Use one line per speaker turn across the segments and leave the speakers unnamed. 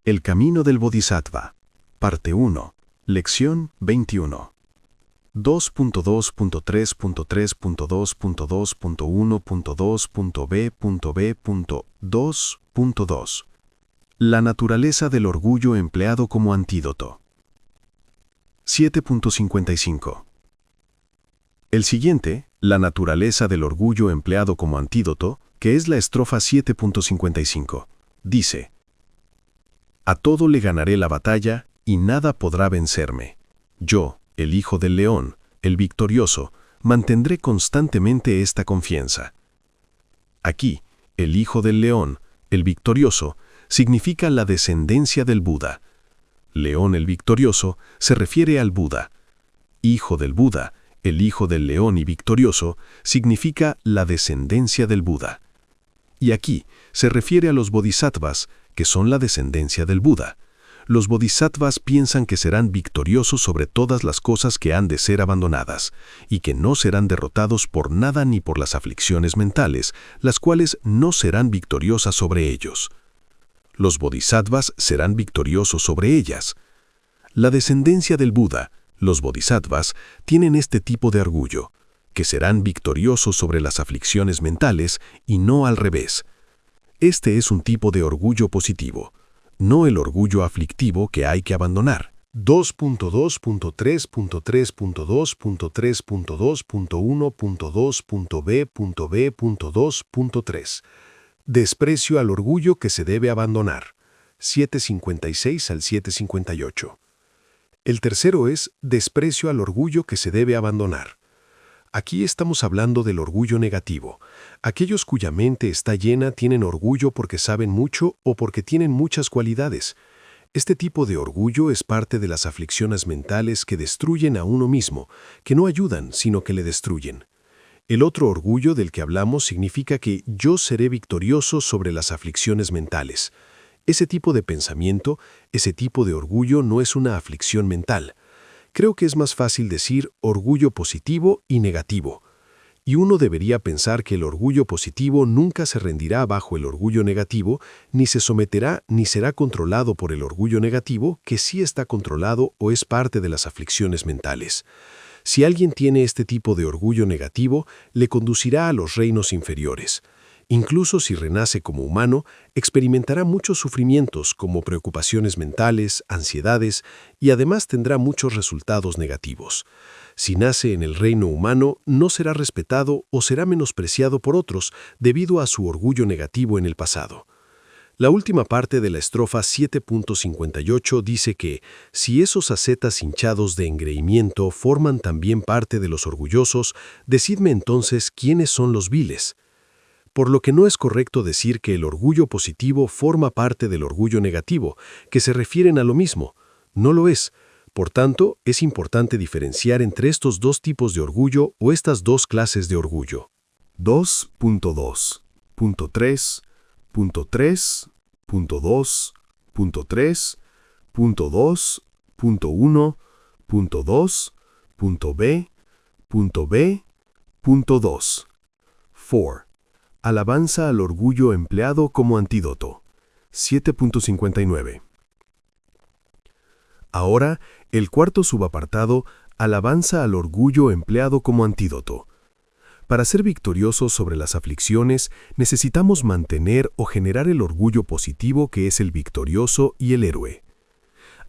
El camino del Bodhisattva. Parte 1. Lección 21. 2.2.3.3.2.2.1.2.b.2.2. La naturaleza del orgullo empleado como antídoto. 7.55. El siguiente, la naturaleza del orgullo empleado como antídoto, que es la estrofa 7.55, dice: A todo le ganaré la batalla, y nada podrá vencerme. Yo, el hijo del león, el victorioso, mantendré constantemente esta confianza. Aquí, el hijo del león, el victorioso, significa la descendencia del Buda. León el victorioso se refiere al Buda. Hijo del Buda, el hijo del león y victorioso, significa la descendencia del Buda. Y aquí se refiere a los bodhisattvas, que son la descendencia del Buda. Los bodhisattvas piensan que serán victoriosos sobre todas las cosas que han de ser abandonadas, y que no serán derrotados por nada ni por las aflicciones mentales, las cuales no serán victoriosas sobre ellos. Los bodhisattvas serán victoriosos sobre ellas. La descendencia del Buda, los bodhisattvas, tienen este tipo de orgullo, que serán victoriosos sobre las aflicciones mentales y no al revés. Este es un tipo de orgullo positivo, no el orgullo aflictivo que hay que abandonar.
2.2.3.3.2.1.2.b.2.3. Desprecio al orgullo que se debe abandonar. 7.56 al 7.58. El tercero es desprecio al orgullo que se debe abandonar. Aquí estamos hablando del orgullo negativo. Aquellos cuya mente está llena tienen orgullo porque saben mucho o porque tienen muchas cualidades. Este tipo de orgullo es parte de las aflicciones mentales que destruyen a uno mismo, que no ayudan, sino que le destruyen. El otro orgullo del que hablamos significa que yo seré victorioso sobre las aflicciones mentales. Ese tipo de pensamiento, ese tipo de orgullo no es una aflicción mental. Creo que es más fácil decir orgullo positivo y negativo. Y uno debería pensar que el orgullo positivo nunca se rendirá bajo el orgullo negativo, ni se someterá ni será controlado por el orgullo negativo, que sí está controlado o es parte de las aflicciones mentales. Si alguien tiene este tipo de orgullo negativo, le conducirá a los reinos inferiores. Incluso si renace como humano, experimentará muchos sufrimientos como preocupaciones mentales, ansiedades, y además tendrá muchos resultados negativos. Si nace en el reino humano, no será respetado o será menospreciado por otros debido a su orgullo negativo en el pasado. La última parte de la estrofa 7.58 dice que, si esos ascetas hinchados de engreimiento forman también parte de los orgullosos, decidme entonces quiénes son los viles. Por lo que no es correcto decir que el orgullo positivo forma parte del orgullo negativo, que se refieren a lo mismo. No lo es. Por tanto, es importante diferenciar entre estos dos tipos de orgullo o estas dos clases de orgullo.
2.2.3.2.3.2.2.b.2. 4. Alabanza al orgullo empleado como antídoto. 7.59. Ahora, el cuarto subapartado, alabanza al orgullo empleado como antídoto. Para ser victoriosos sobre las aflicciones, necesitamos mantener o generar el orgullo positivo que es el victorioso y el héroe.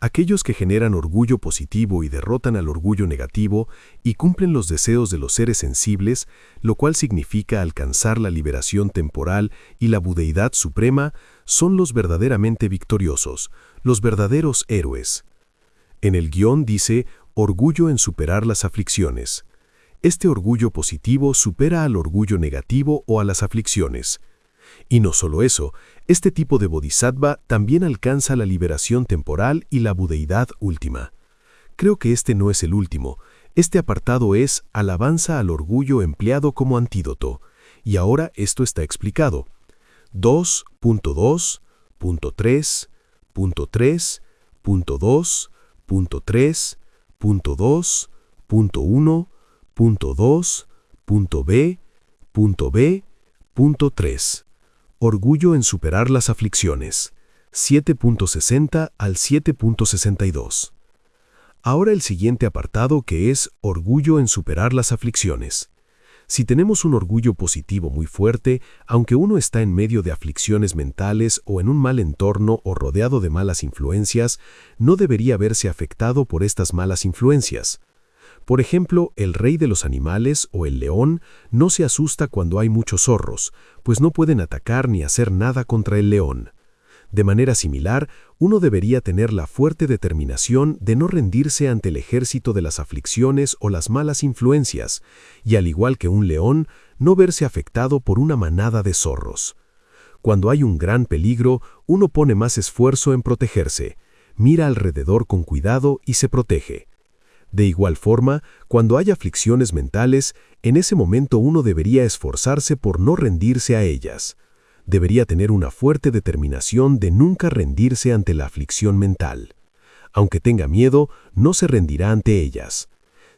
Aquellos que generan orgullo positivo y derrotan al orgullo negativo y cumplen los deseos de los seres sensibles, lo cual significa alcanzar la liberación temporal y la budeidad suprema, son los verdaderamente victoriosos, los verdaderos héroes. En el guión dice orgullo en superar las aflicciones. Este orgullo positivo supera al orgullo negativo o a las aflicciones. Y no solo eso, este tipo de bodhisattva también alcanza la liberación temporal y la budeidad última. Creo que este no es el último. Este apartado es alabanza al orgullo empleado como antídoto. Y ahora esto está explicado. 2.2.3.3.2.3.2.1.2.b.3. Orgullo en superar las aflicciones.
7.60 al 7.62. Ahora el siguiente apartado, que es orgullo en superar las aflicciones. Si tenemos un orgullo positivo muy fuerte, aunque uno está en medio de aflicciones mentales o en un mal entorno o rodeado de malas influencias, no debería verse afectado por estas malas influencias. Por ejemplo, el rey de los animales o el león no se asusta cuando hay muchos zorros, pues no pueden atacar ni hacer nada contra el león. De manera similar, uno debería tener la fuerte determinación de no rendirse ante el ejército de las aflicciones o las malas influencias, y al igual que un león, no verse afectado por una manada de zorros. Cuando hay un gran peligro, uno pone más esfuerzo en protegerse, mira alrededor con cuidado y se protege. De igual forma, cuando hay aflicciones mentales, en ese momento uno debería esforzarse por no rendirse a ellas. Debería tener una fuerte determinación de nunca rendirse ante la aflicción mental. Aunque tenga miedo, no se rendirá ante ellas.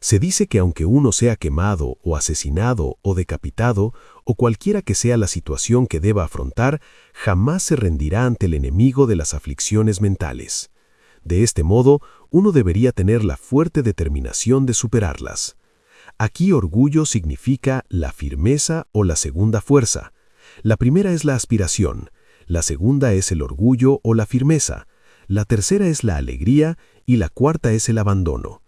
Se dice que aunque uno sea quemado o asesinado o decapitado, o cualquiera que sea la situación que deba afrontar, jamás se rendirá ante el enemigo de las aflicciones mentales. De este modo, uno debería tener la fuerte determinación de superarlas. Aquí orgullo significa la firmeza o la segunda fuerza. La primera es la aspiración, la segunda es el orgullo o la firmeza, la tercera es la alegría y la cuarta es el abandono.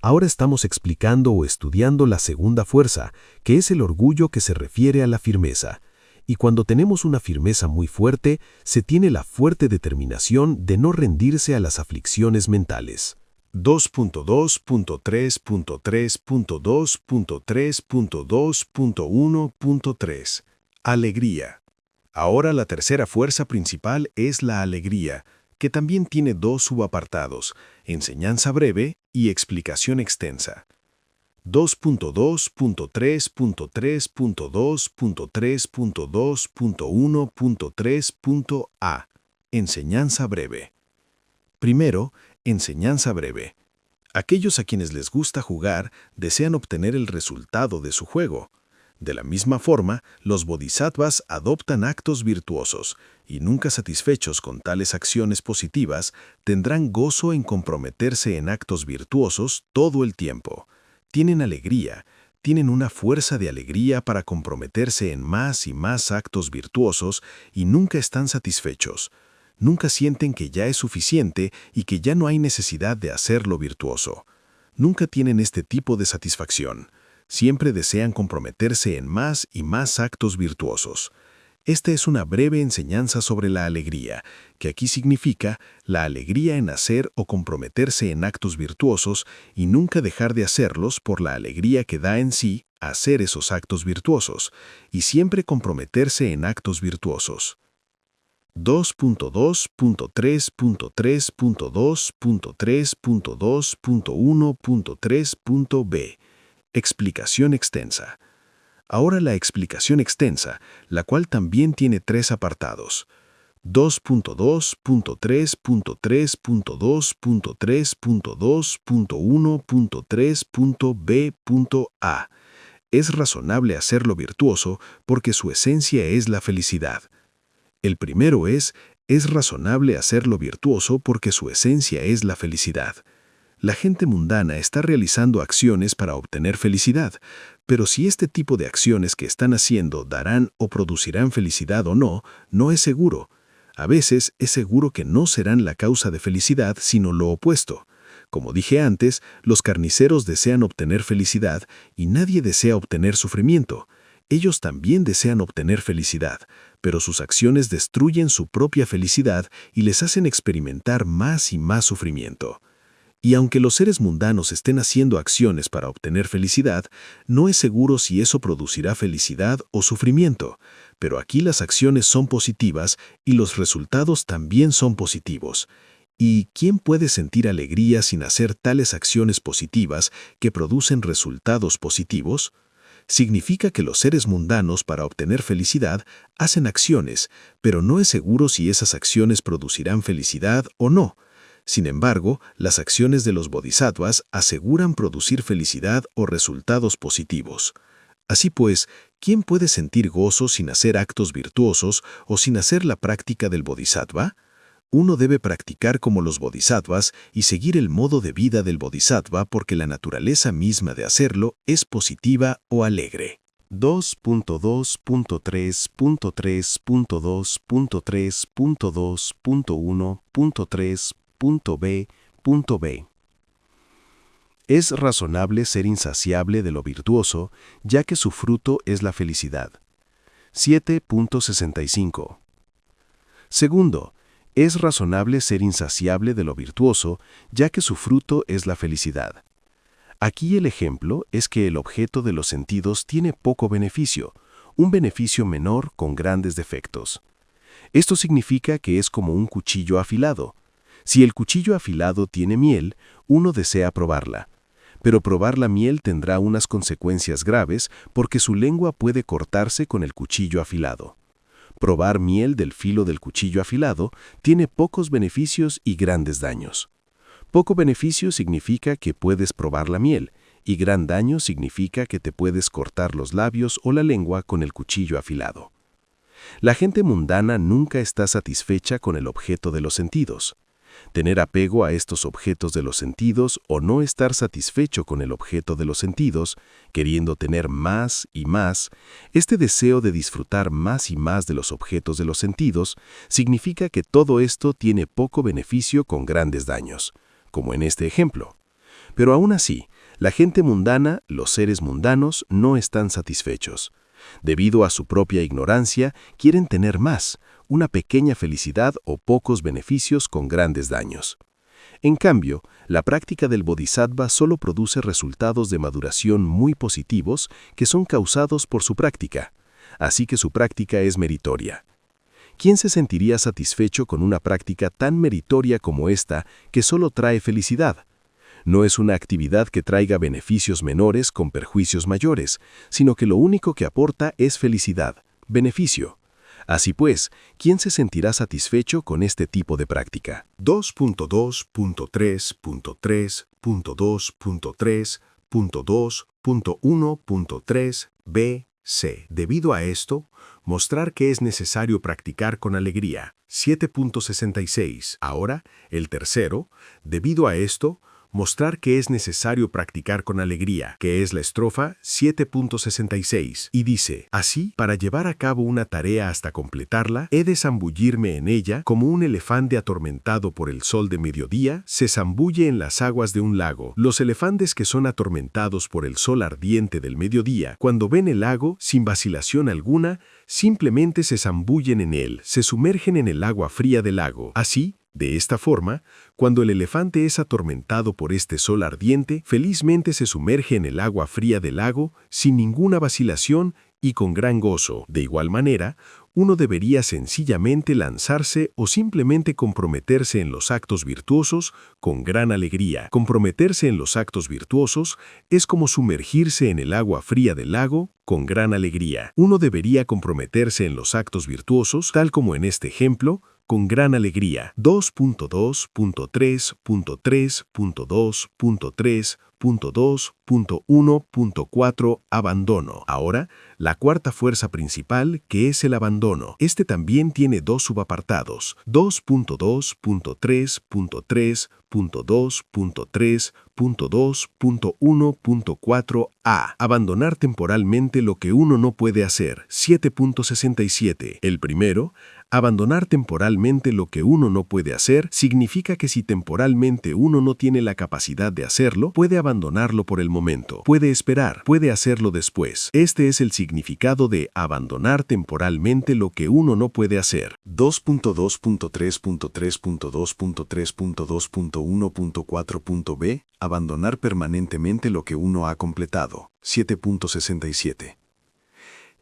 Ahora estamos explicando o estudiando la segunda fuerza, que es el orgullo que se refiere a la firmeza. Y cuando tenemos una firmeza muy fuerte, se tiene la fuerte determinación de no rendirse a las aflicciones mentales.
2.2.3.3.2.3.2.1.3 Alegría. Ahora la tercera fuerza principal es la alegría, que también tiene dos subapartados, enseñanza breve y explicación extensa. 2.2.3.3.2.3.1.3.a Enseñanza breve. Primero, enseñanza breve. Aquellos a quienes les gusta jugar desean obtener el resultado de su juego. De la misma forma, los bodhisattvas adoptan actos virtuosos y nunca satisfechos con tales acciones positivas, tendrán gozo en comprometerse en actos virtuosos todo el tiempo. Tienen alegría, tienen una fuerza de alegría para comprometerse en más y más actos virtuosos y nunca están satisfechos. Nunca sienten que ya es suficiente y que ya no hay necesidad de hacerlo virtuoso. Nunca tienen este tipo de satisfacción. Siempre desean comprometerse en más y más actos virtuosos. Esta es una breve enseñanza sobre la alegría, que aquí significa la alegría en hacer o comprometerse en actos virtuosos y nunca dejar de hacerlos por la alegría que da en sí hacer esos actos virtuosos, y siempre comprometerse en actos virtuosos. 2.2.3.2.3.2.1.3.b Explicación extensa. Ahora la explicación extensa, la cual también tiene tres apartados. 2.2.3.3.2.3.1.3.b.a Es razonable hacerlo virtuoso porque su esencia es la felicidad. El primero es razonable hacerlo virtuoso porque su esencia es la felicidad. La gente mundana está realizando acciones para obtener felicidad, pero si este tipo de acciones que están haciendo darán o producirán felicidad o no, no es seguro. A veces es seguro que no serán la causa de felicidad, sino lo opuesto. Como dije antes, los carniceros desean obtener felicidad y nadie desea obtener sufrimiento. Ellos también desean obtener felicidad, pero sus acciones destruyen su propia felicidad y les hacen experimentar más y más sufrimiento. Y aunque los seres mundanos estén haciendo acciones para obtener felicidad, no es seguro si eso producirá felicidad o sufrimiento, pero aquí las acciones son positivas y los resultados también son positivos. ¿Y quién puede sentir alegría sin hacer tales acciones positivas que producen resultados positivos? Significa que los seres mundanos para obtener felicidad hacen acciones, pero no es seguro si esas acciones producirán felicidad o no. Sin embargo, las acciones de los bodhisattvas aseguran producir felicidad o resultados positivos. Así pues, ¿quién puede sentir gozo sin hacer actos virtuosos o sin hacer la práctica del bodhisattva?
Uno debe practicar como los bodhisattvas y seguir el modo de vida del bodhisattva porque la naturaleza misma de hacerlo es positiva o alegre.
2.2.3.2.3.2.1.3.b. Es razonable ser insaciable de lo virtuoso, ya que su fruto es la felicidad. 7.65. Segundo, es razonable ser insaciable de lo virtuoso, ya que su fruto es la felicidad. Aquí el ejemplo es que el objeto de los sentidos tiene poco beneficio, un beneficio menor con grandes defectos. Esto significa que es como un cuchillo afilado. Si el cuchillo afilado tiene miel, uno desea probarla. Pero probar la miel tendrá unas consecuencias graves porque su lengua puede cortarse con el cuchillo afilado. Probar miel del filo del cuchillo afilado tiene pocos beneficios y grandes daños. Poco beneficio significa que puedes probar la miel, y gran daño significa que te puedes cortar los labios o la lengua con el cuchillo afilado. La gente mundana nunca está satisfecha con el objeto de los sentidos. Tener apego a estos objetos de los sentidos o no estar satisfecho con el objeto de los sentidos, queriendo tener más y más, este deseo de disfrutar más y más de los objetos de los sentidos, significa que todo esto tiene poco beneficio con grandes daños, como en este ejemplo. Pero aún así, la gente mundana, los seres mundanos, no están satisfechos. Debido a su propia ignorancia, quieren tener más, una pequeña felicidad o pocos beneficios con grandes daños. En cambio, la práctica del bodhisattva solo produce resultados de maduración muy positivos que son causados por su práctica, así que su práctica es meritoria. ¿Quién se sentiría satisfecho con una práctica tan meritoria como esta que solo trae felicidad? No es una actividad que traiga beneficios menores con perjuicios mayores, sino que lo único que aporta es felicidad, beneficio. Así pues, ¿quién se sentirá satisfecho con este tipo de práctica?
2.2.3.3.2.3.1.3 B.C. Debido a esto, mostrar que es necesario practicar con alegría. 7.66. Ahora, el tercero, debido a esto, mostrar que es necesario practicar con alegría, que es la estrofa 7.66, y dice, así, para llevar a cabo una tarea hasta completarla, he de zambullirme en ella como un elefante atormentado por el sol de mediodía se zambulle en las aguas de un lago. Los elefantes que son atormentados por el sol ardiente del mediodía, cuando ven el lago, sin vacilación alguna, simplemente se zambullen en él, se sumergen en el agua fría del lago. Así, de esta forma, cuando el elefante es atormentado por este sol ardiente, felizmente se sumerge en el agua fría del lago sin ninguna vacilación y con gran gozo. De igual manera, uno debería sencillamente lanzarse o simplemente comprometerse en los actos virtuosos con gran alegría. Comprometerse en los actos virtuosos es como sumergirse en el agua fría del lago con gran alegría. Uno debería comprometerse en los actos virtuosos, tal como en este ejemplo, con gran alegría. 2.2.3.3.2.3.2.1.4 Abandono. Ahora, la cuarta fuerza principal, que es el abandono. Este también tiene dos subapartados. 2.2.3.3.2.3.2.1.4a. Abandonar temporalmente lo que uno no puede hacer. 7.67. El primero, abandonar temporalmente lo que uno no puede hacer significa que si temporalmente uno no tiene la capacidad de hacerlo, puede abandonarlo por el momento, puede esperar, puede hacerlo después. Este es el significado de abandonar temporalmente lo que uno no puede hacer.
2.2.3.3.2.3.2.1.4b. Abandonar permanentemente lo que uno ha completado. 7.67.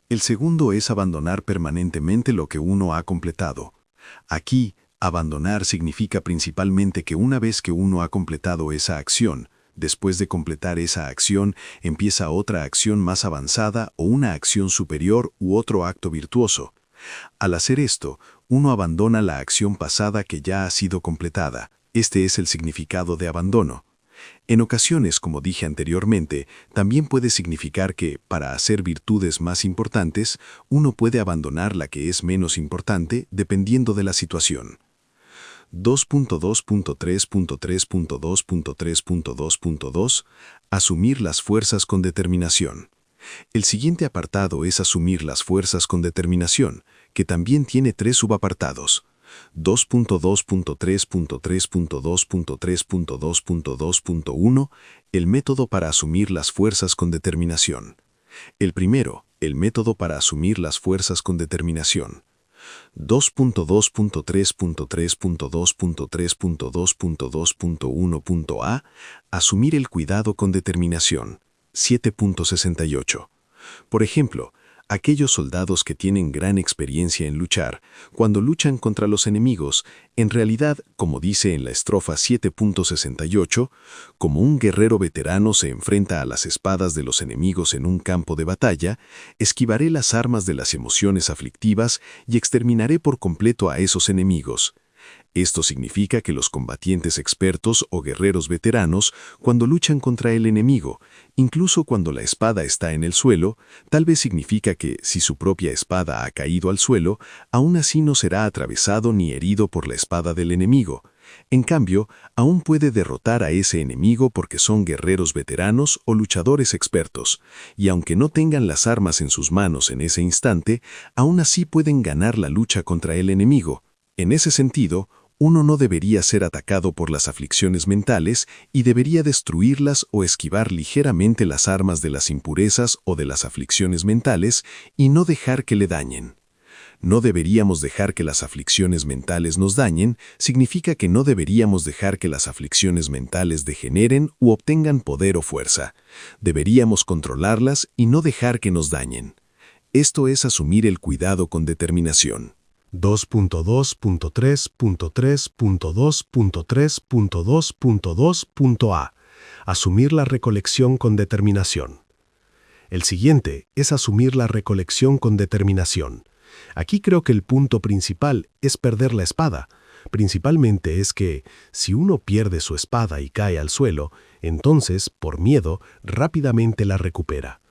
El segundo es abandonar permanentemente lo que uno ha completado. Aquí, abandonar significa principalmente que una vez que uno ha completado esa acción, después de completar esa acción, empieza otra acción más avanzada o una acción superior u otro acto virtuoso. Al hacer esto, uno abandona la acción pasada que ya ha sido completada. Este es el significado de abandono. En ocasiones, como dije anteriormente, también puede significar que, para hacer virtudes más importantes, uno puede abandonar la que es menos importante dependiendo de la situación. 2.2.3.3.2.3.2.2 Asumir las fuerzas con determinación. El siguiente apartado es asumir las fuerzas con determinación, que también tiene 3 subapartados. 2.2.3.3.2.3.2.2.1 El método para asumir las fuerzas con determinación. El primero, el método para asumir las fuerzas con determinación. 2.2.3.2.3.2.2.1.a Asumir el cuidado con determinación. 7.68. Por ejemplo, aquellos soldados que tienen gran experiencia en luchar, cuando luchan contra los enemigos, en realidad, como dice en la estrofa 7.68, como un guerrero veterano se enfrenta a las espadas de los enemigos en un campo de batalla, esquivaré las armas de las emociones aflictivas y exterminaré por completo a esos enemigos. Esto significa que los combatientes expertos o guerreros veteranos, cuando luchan contra el enemigo, incluso cuando la espada está en el suelo, tal vez significa que, si su propia espada ha caído al suelo, aún así no será atravesado ni herido por la espada del enemigo. En cambio, aún puede derrotar a ese enemigo porque son guerreros veteranos o luchadores expertos, y aunque no tengan las armas en sus manos en ese instante, aún así pueden ganar la lucha contra el enemigo. En ese sentido, uno no debería ser atacado por las aflicciones mentales y debería destruirlas o esquivar ligeramente las armas de las impurezas o de las aflicciones mentales y no dejar que le dañen. No deberíamos dejar que las aflicciones mentales nos dañen, significa que no deberíamos dejar que las aflicciones mentales degeneren u obtengan poder o fuerza. Deberíamos controlarlas y no dejar que nos dañen. Esto es asumir el cuidado con determinación.
2.2.3.2.3.2.2.a Asumir la recolección con determinación. El siguiente es asumir la recolección con determinación. Aquí creo que el punto principal es perder la espada. Principalmente es que, si uno pierde su espada y cae al suelo, entonces, por miedo, rápidamente la recupera.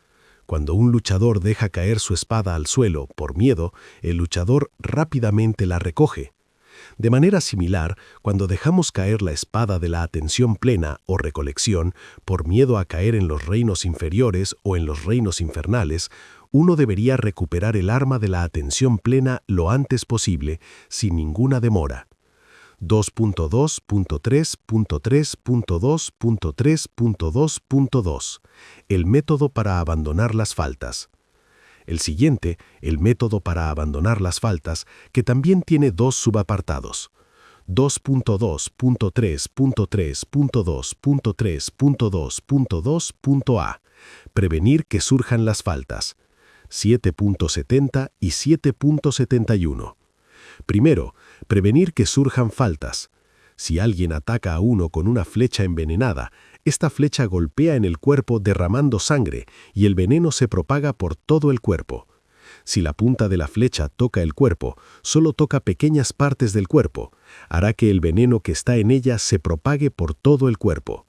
Cuando un luchador deja caer su espada al suelo por miedo, el luchador rápidamente la recoge. De manera similar, cuando dejamos caer la espada de la atención plena o recolección por miedo a caer en los reinos inferiores o en los reinos infernales, uno debería recuperar el arma de la atención plena lo antes posible, sin ninguna demora. 2.2.3.3.2.3.2. El método para abandonar las faltas. El siguiente, el método para abandonar las faltas, que también tiene 2 subapartados. 2.2.3.3.2.3.2.a. Prevenir que surjan las faltas. 7.70 y 7.71. Primero, prevenir que surjan faltas. Si alguien ataca a uno con una flecha envenenada, esta flecha golpea en el cuerpo derramando sangre y el veneno se propaga por todo el cuerpo. Si la punta de la flecha toca el cuerpo, solo toca pequeñas partes del cuerpo, hará que el veneno que está en ella se propague por todo el cuerpo.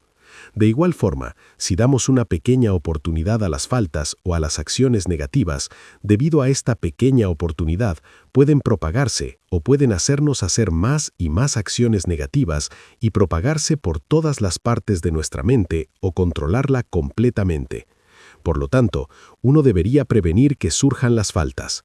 De igual forma, si damos una pequeña oportunidad a las faltas o a las acciones negativas, debido a esta pequeña oportunidad, pueden propagarse o pueden hacernos hacer más y más acciones negativas y propagarse por todas las partes de nuestra mente o controlarla completamente. Por lo tanto, uno debería prevenir que surjan las faltas.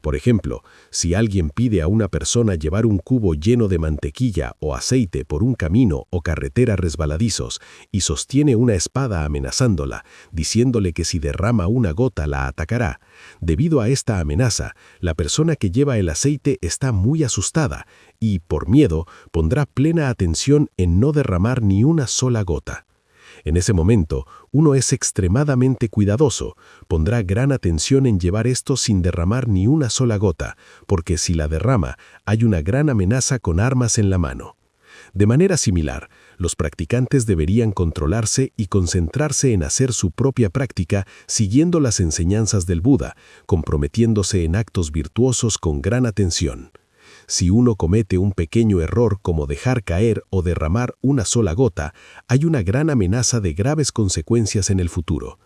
Por ejemplo, si alguien pide a una persona llevar un cubo lleno de mantequilla o aceite por un camino o carretera resbaladizos y sostiene una espada amenazándola, diciéndole que si derrama una gota la atacará, debido a esta amenaza, la persona que lleva el aceite está muy asustada y, por miedo, pondrá plena atención en no derramar ni una sola gota. En ese momento, uno es extremadamente cuidadoso, pondrá gran atención en llevar esto sin derramar ni una sola gota, porque si la derrama, hay una gran amenaza con armas en la mano. De manera similar, los practicantes deberían controlarse y concentrarse en hacer su propia práctica siguiendo las enseñanzas del Buda, comprometiéndose en actos virtuosos con gran atención. Si uno comete un pequeño error como dejar caer o derramar una sola gota, hay una gran amenaza de graves consecuencias en el futuro.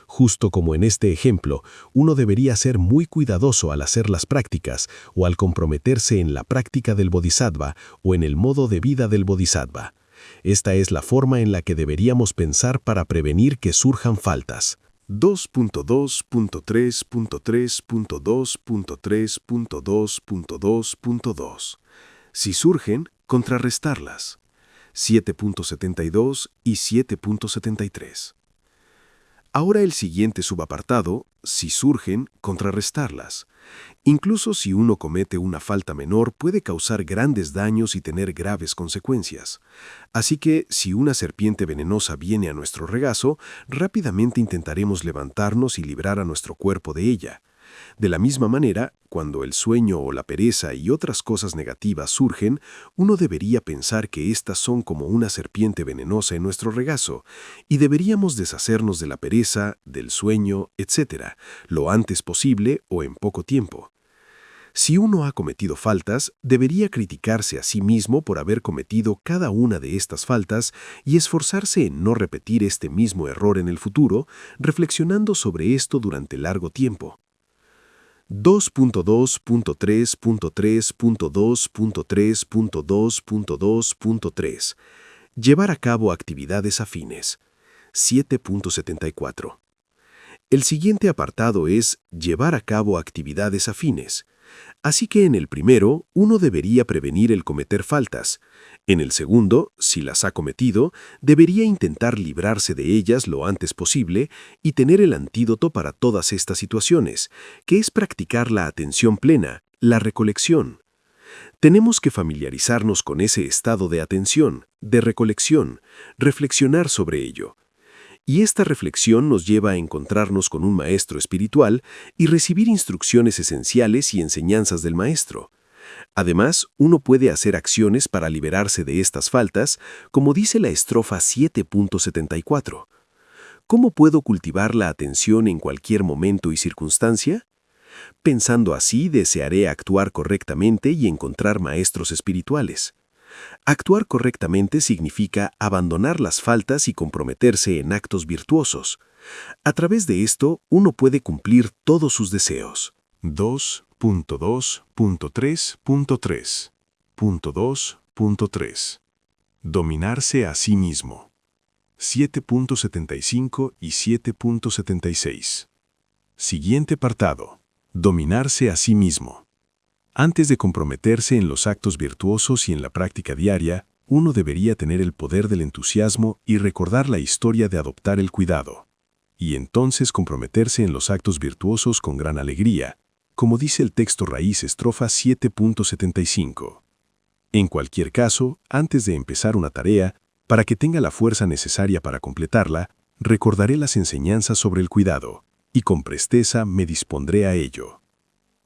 Justo como en este ejemplo, uno debería ser muy cuidadoso al hacer las prácticas o al comprometerse en la práctica del bodhisattva o en el modo de vida del bodhisattva. Esta es la forma en la que deberíamos pensar para prevenir que surjan faltas.
2.2.3.3.2.2.2.2. Si surgen, contrarrestarlas. 7.72 y 7.73. Ahora el siguiente subapartado, si surgen, contrarrestarlas. Incluso si uno comete una falta menor, puede causar grandes daños y tener graves consecuencias. Así que, si una serpiente venenosa viene a nuestro regazo, rápidamente intentaremos levantarnos y librar a nuestro cuerpo de ella. De la misma manera, cuando el sueño o la pereza y otras cosas negativas surgen, uno debería pensar que éstas son como una serpiente venenosa en nuestro regazo, y deberíamos deshacernos de la pereza, del sueño, etc., lo antes posible o en poco tiempo. Si uno ha cometido faltas, debería criticarse a sí mismo por haber cometido cada una de estas faltas y esforzarse en no repetir este mismo error en el futuro, reflexionando sobre esto durante largo tiempo. 2.2.3.3.2.2.2.3. Llevar a cabo actividades afines. 7.74. El siguiente apartado es llevar a cabo actividades afines. Así que en el primero, uno debería prevenir el cometer faltas. En el segundo, si las ha cometido, debería intentar librarse de ellas lo antes posible y tener el antídoto para todas estas situaciones, que es practicar la atención plena, la recolección. Tenemos que familiarizarnos con ese estado de atención, de recolección, reflexionar sobre ello. Y esta reflexión nos lleva a encontrarnos con un maestro espiritual y recibir instrucciones esenciales y enseñanzas del maestro. Además, uno puede hacer acciones para liberarse de estas faltas, como dice la estrofa 7.74. ¿Cómo puedo cultivar la atención en cualquier momento y circunstancia? Pensando así, desearé actuar correctamente y encontrar maestros espirituales. Actuar correctamente significa abandonar las faltas y comprometerse en actos virtuosos. A través de esto, uno puede cumplir todos sus deseos.
2.2.3.3.2.3. Dominarse a sí mismo. 7.75 y 7.76. Siguiente apartado. Dominarse a sí mismo. Antes de comprometerse en los actos virtuosos y en la práctica diaria, uno debería tener el poder del entusiasmo y recordar la historia de adoptar el cuidado. Y entonces comprometerse en los actos virtuosos con gran alegría, como dice el texto raíz estrofa 7.75. En cualquier caso, antes de empezar una tarea, para que tenga la fuerza necesaria para completarla, recordaré las enseñanzas sobre el cuidado, y con presteza me dispondré a ello.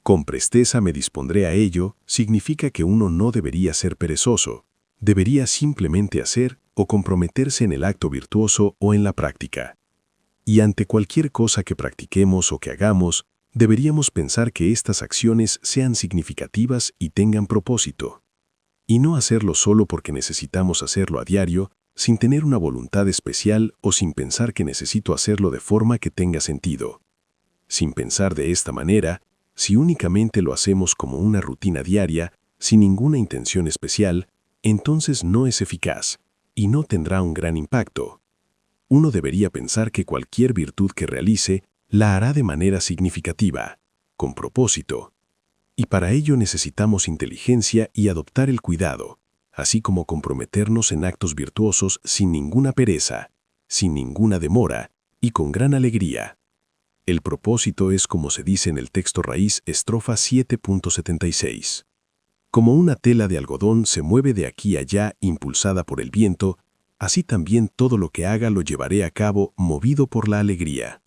Con presteza me dispondré a ello significa que uno no debería ser perezoso, debería simplemente hacer o comprometerse en el acto virtuoso o en la práctica. Y ante cualquier cosa que practiquemos o que hagamos, deberíamos pensar que estas acciones sean significativas y tengan propósito. Y no hacerlo solo porque necesitamos hacerlo a diario, sin tener una voluntad especial o sin pensar que necesito hacerlo de forma que tenga sentido. Sin pensar de esta manera, si únicamente lo hacemos como una rutina diaria, sin ninguna intención especial, entonces no es eficaz y no tendrá un gran impacto. Uno debería pensar que cualquier virtud que realice la hará de manera significativa, con propósito. Y para ello necesitamos inteligencia y adoptar el cuidado, así como comprometernos en actos virtuosos sin ninguna pereza, sin ninguna demora y con gran alegría. El propósito es como se dice en el texto raíz estrofa 7.76. Como una tela de algodón se mueve de aquí a allá impulsada por el viento, así también todo lo que haga lo llevaré a cabo movido por la alegría.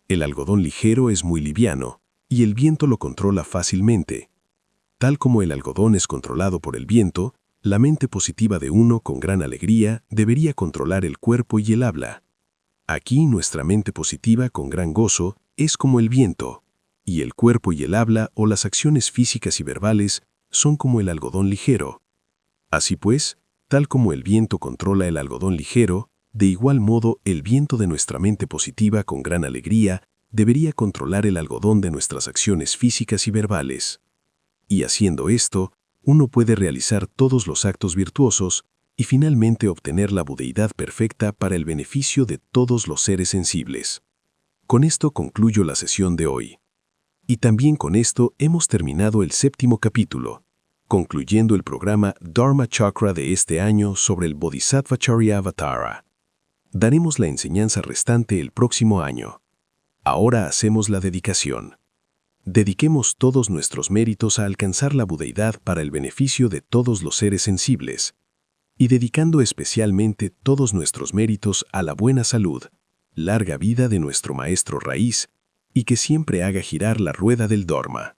El algodón ligero es muy liviano, y el viento lo controla fácilmente. Tal como el algodón es controlado por el viento, la mente positiva de uno con gran alegría debería controlar el cuerpo y el habla. Aquí nuestra mente positiva con gran gozo es como el viento, y el cuerpo y el habla o las acciones físicas y verbales son como el algodón ligero. Así pues, tal como el viento controla el algodón ligero,
De igual modo, el viento de nuestra mente positiva con gran alegría debería controlar el algodón de nuestras acciones físicas y verbales. Y haciendo esto, uno puede realizar todos los actos virtuosos y finalmente obtener la budeidad perfecta para el beneficio de todos los seres sensibles. Con esto concluyo la sesión de hoy. Y también con esto hemos terminado el 7º capítulo, concluyendo el programa Dharma Chakra de este año sobre el Bodhisattva Charyavatara. Daremos la enseñanza restante el próximo año. Ahora hacemos la dedicación. Dediquemos todos nuestros méritos a alcanzar la budeidad para el beneficio de todos los seres sensibles, y dedicando especialmente todos nuestros méritos a la buena salud, larga vida de nuestro Maestro Raíz, y que siempre haga girar la rueda del Dharma.